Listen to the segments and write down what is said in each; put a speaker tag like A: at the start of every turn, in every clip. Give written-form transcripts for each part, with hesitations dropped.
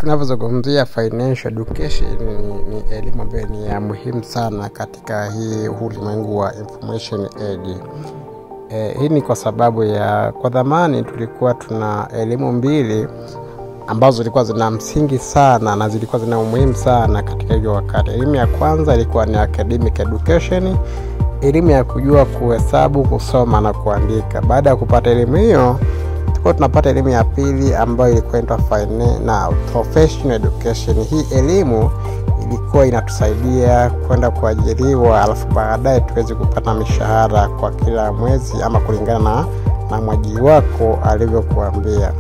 A: Tunapozungumzia financial education ni elimu ambayo ni ya muhimu sana katika hii ulimwengu wa information age. Hii ni kwa sababu ya kwa zamani tulikuwa tuna elimu mbili ambazo zilikuwa zina msingi sana na zilikuwa zina umuhimu sana katika hiyo wakati. Elimu ya kwanza ilikuwa ni academic education, elimu ya kujua kuhesabu, kusoma na kuandika. Baada ya kupata elimu hiyo, tulikuwa tunapata elimu ya pili ambayo ilikuwa inaitwa professional education. Hii elimu ilikuwa inatusaidia kwenda kuajiriwa, alafu baadaye tuweze kupata mishahara kwa kila mwezi ama kulingana na mwajiri wako alivyokuambia.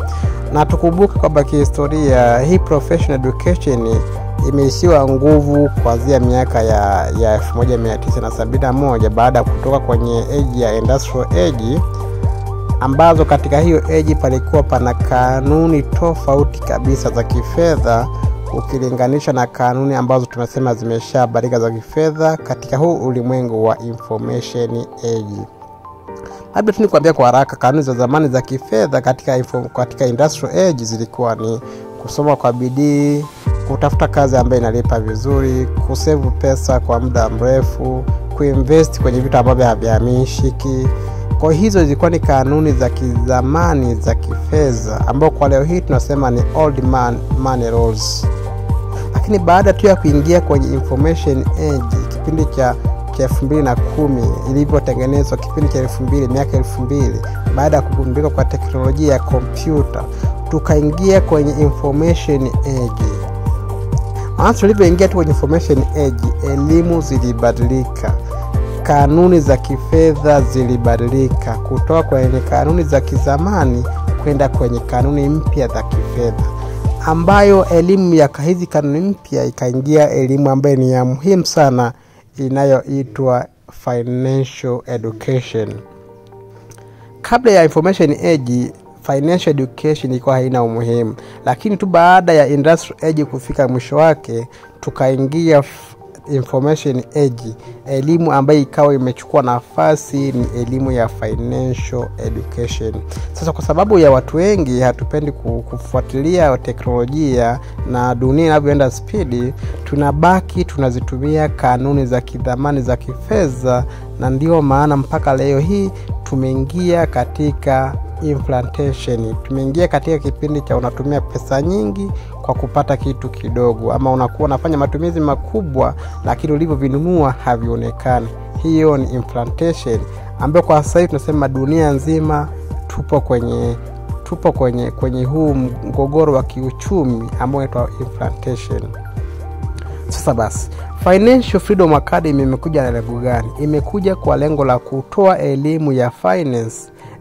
A: Na tukumbuke kwamba kihistoria hii professional education imeishiwa nguvu kuanzia miaka ya 1971 baada ya kutoka kwenye age ya industrial age, ambazo katika hiyo age palikuwa pana kanuni tofauti kabisa za kifedha ukilinganisha na kanuni ambazo tumesema zimeshabadilika za kifedha katika huu ulimwengu wa information age. Labda tu nikwambia kwa haraka, kanuni za zamani za kifedha katika industrial age zilikuwa ni kusoma kwa bidii, kutafuta kazi ambayo inalipa vizuri, kusave pesa kwa muda mrefu, kuinvest kwenye vitu ambavyo havihamishiki. Kwa hizo zilikuwa ni kanuni za kizamani za kifedha ambao kwa leo hii tunasema ni old money rules. Lakini baada tu ya kuingia kwenye information age, kipindi cha 2010 ilivyotengenezwa, kipindi cha 2000, miaka 2000, baada ya kugundulika kwa teknolojia ya kompyuta, tukaingia kwenye information age. Tulivyoingia tu kwenye information age, elimu zilibadilika, kanuni za kifedha zilibadilika kutoka kwenye kanuni za kizamani kwenda kwenye kanuni mpya za kifedha, ambayo elimu ya hizi kanuni mpya ikaingia elimu ambayo ni ya muhimu sana inayoitwa financial education. Kabla ya information age, financial education ilikuwa haina umuhimu, lakini tu baada ya industrial age kufika mwisho wake, tukaingia information age. Elimu ambayo ikawa imechukua nafasi ni elimu ya financial education. Sasa kwa sababu ya watu wengi hatupendi kufuatilia teknolojia na dunia inavyoenda speed, tunabaki tunazitumia kanuni za kidhamani za kifedha, na ndio maana mpaka leo hii tumeingia katika inflation. Tumeingia katika kipindi cha unatumia pesa nyingi kwa kupata kitu kidogo, ama unakuwa unafanya matumizi makubwa lakini ulivyovinunua havionekani. Hiyo ni inflation ambayo kwa sasa tunasema dunia nzima tupo kwenye huu mgogoro wa kiuchumi ambao unaitwa inflation. Sasa basi, Financial Freedom Academy imekuja na lengo gani? Imekuja kwa lengo la kutoa elimu ya finance,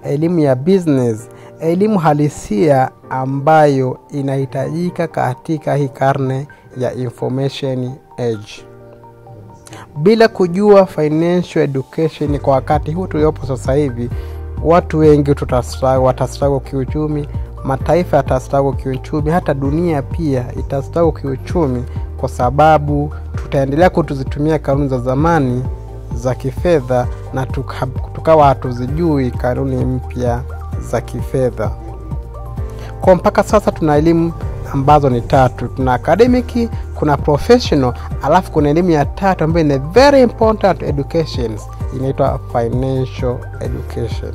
A: elimu ya business, elimu halisia ambayo inahitajika katika hii karne ya information age. Bila kujua financial education kwa wakati huu tuliopo sasa hivi, watu wengi watastruggle kiuchumi, mataifa yatastruggle kiuchumi, hata dunia pia itastruggle kiuchumi, kwa sababu tutaendelea kutuzitumia kanuni za zamani za kifedha na tukawa hatuzijui kanuni mpya za kifedha. Kwa mpaka sasa tuna elimu ambazo ni tatu. Tuna academic, kuna professional, alafu kuna elimu ya tatu ambayo ni very important education, inaitwa financial education.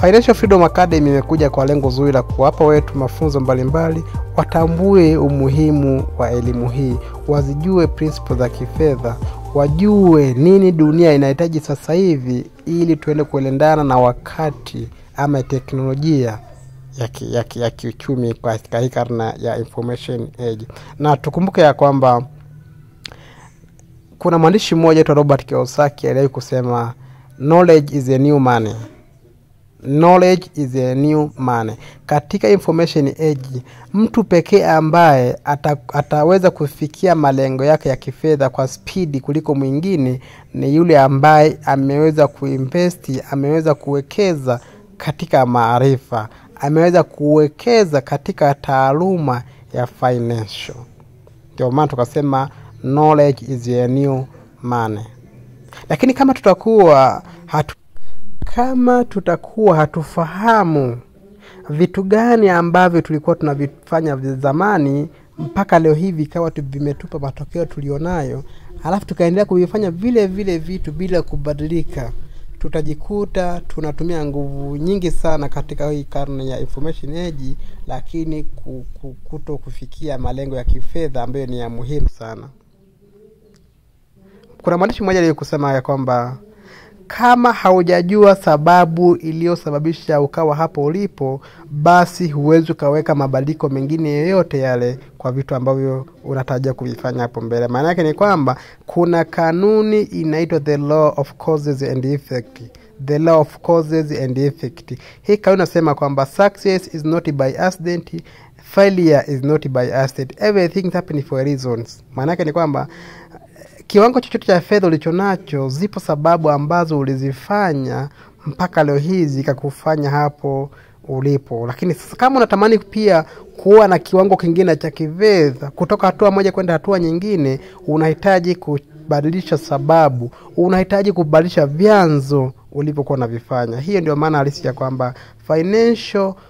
A: Financial Freedom Academy imekuja kwa lengo zuri la kuwapa wetu mafunzo mbalimbali, watambue umuhimu wa elimu hii, wazijue principles za kifedha, wajue nini dunia inahitaji sasa hivi ili tuende kuendana na wakati ama teknolojia ya kiuchumi katika hii karne ya information age. Na tukumbuke ya kwamba kuna mwandishi mmoja anaitwa Robert Kiyosaki aliwahi kusema knowledge is a new money. Knowledge is a new money. Katika information age, mtu pekee ambaye ataweza kufikia malengo yake ya kifedha kwa speed kuliko mwingine ni yule ambaye ameweza kuinvest, ameweza kuwekeza katika maarifa, ameweza kuwekeza katika taaluma ya financial. Ndio maana tukasema knowledge is a new money. Lakini kama tutakuwa hatufahamu vitu gani ambavyo tulikuwa tunavifanya zamani mpaka leo hivi ikawa vimetupa matokeo tulionayo, alafu tukaendelea kuvifanya vile vile vitu bila kubadilika, tutajikuta tunatumia nguvu nyingi sana katika hii karne ya information age, lakini kuto kufikia malengo ya kifedha ambayo ni ya muhimu sana. Kuna mwandishi mmoja aliyekusema ya kwamba kama haujajua sababu iliyosababisha ukawa hapo ulipo, basi huwezi kaweka mabadiliko mengine yoyote yale kwa vitu ambavyo unatarajia kuvifanya hapo mbele. Maana yake ni kwamba kuna kanuni inaitwa the law of causes and effect. The law of causes and effect. Hii kanuni inasema kwamba success is not by accident, failure is not by accident. Everything happens for reasons. Maana yake ni kwamba kiwango chochote cha fedha ulichonacho, zipo sababu ambazo ulizifanya mpaka leo hizi zikakufanya hapo ulipo. Lakini sasa kama unatamani pia kuwa na kiwango kingine cha kifedha, kutoka hatua moja kwenda hatua nyingine, unahitaji kubadilisha sababu, unahitaji kubadilisha vyanzo ulipokuwa unavifanya. Hiyo ndio maana halisi ya kwamba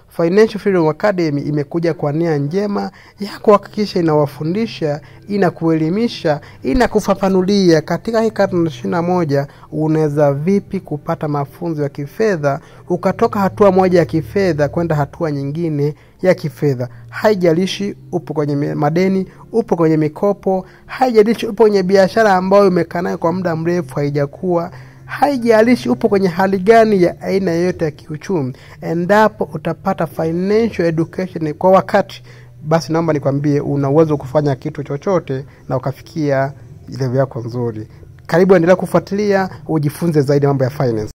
A: Financial Freedom Academy imekuja kwa nia njema ya kuhakikisha inawafundisha, inakuelimisha, inakufafanulia katika hii karne 21 unaweza vipi kupata mafunzo ya kifedha, ukatoka hatua moja ya kifedha kwenda hatua nyingine ya kifedha. Haijalishi upo kwenye madeni, upo kwenye mikopo, haijalishi upo kwenye biashara ambayo umekaa nayo kwa muda mrefu haijakuwa, haijalishi upo kwenye hali gani ya aina yoyote ya kiuchumi, endapo utapata financial education kwa wakati, basi naomba nikwambie una uwezo kufanya kitu chochote na ukafikia level yako nzuri. Karibu endelea kufuatilia, ujifunze zaidi mambo ya finance.